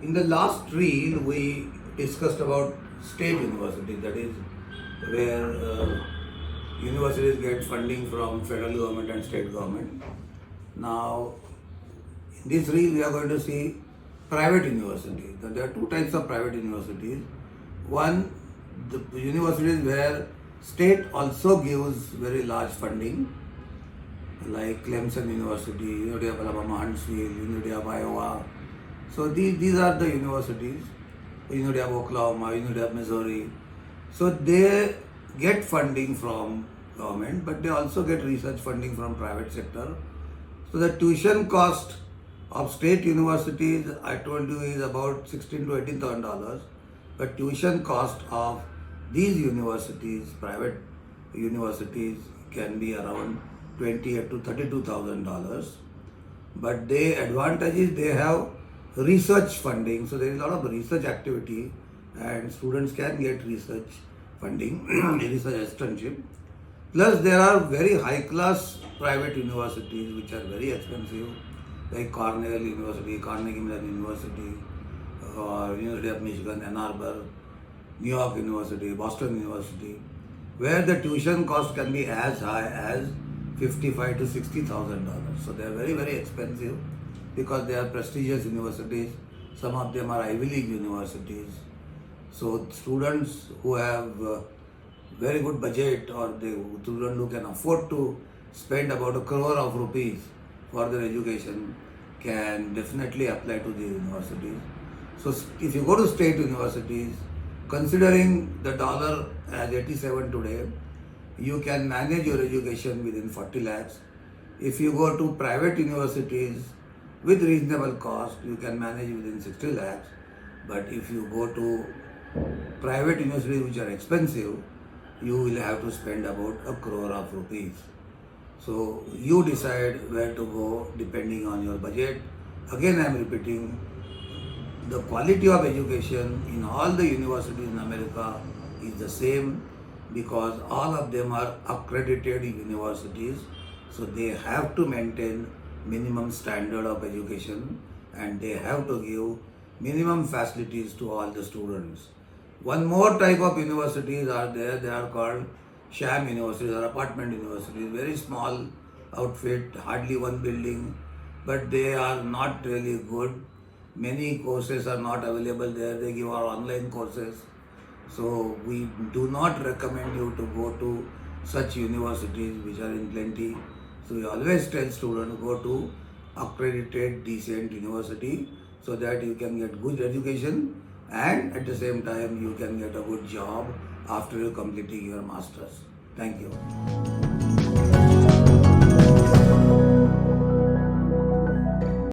In the last reel, we discussed about state universities, that is, where universities get funding from federal government and state government. Now, in this reel, we are going to see private universities. There are two types of private universities. One, the universities where state also gives very large funding, like Clemson University, University of Alabama, Huntsville, University of Iowa. So these are the universities, University of Oklahoma, University of Missouri. So they get funding from government, but they also get research funding from private sector. So the tuition cost of state universities, I told you, is about $16,000 to $18,000. But tuition cost of these universities, private universities, can be around $28,000 to $32,000. But the advantage is they have research funding, so there is a lot of research activity, and students can get research funding, research assistantship. Plus, there are very high-class private universities which are very expensive, like Cornell University, Carnegie Mellon University, or University of Michigan, Ann Arbor, New York University, Boston University, where the tuition cost can be as high as $55,000 to $60,000. So they are very, very expensive because they are prestigious universities. Some of them are Ivy League universities. So students who have very good budget, or the student who can afford to spend about ₹1 crore for their education, can definitely apply to the universities. So if you go to state universities, considering the dollar as 87 today, you can manage your education within 40 lakhs. If you go to private universities with reasonable cost, you can manage within 60 lakhs. But if you go to private universities which are expensive, you will have to spend about ₹1 crore. So you decide where to go depending on your budget. Again, I am repeating, the quality of education in all the universities in America is the same, because all of them are accredited universities. So they have to maintain minimum standard of education, and they have to give minimum facilities to all the students. One more type of universities are there, they are called sham universities or apartment universities, very small outfit, hardly one building, but they are not really good. Many courses are not available there, they give our online courses. So we do not recommend you to go to such universities which are in plenty. So we always tell students, go to accredited decent university so that you can get good education, and at the same time you can get a good job after you completing your masters. Thank you.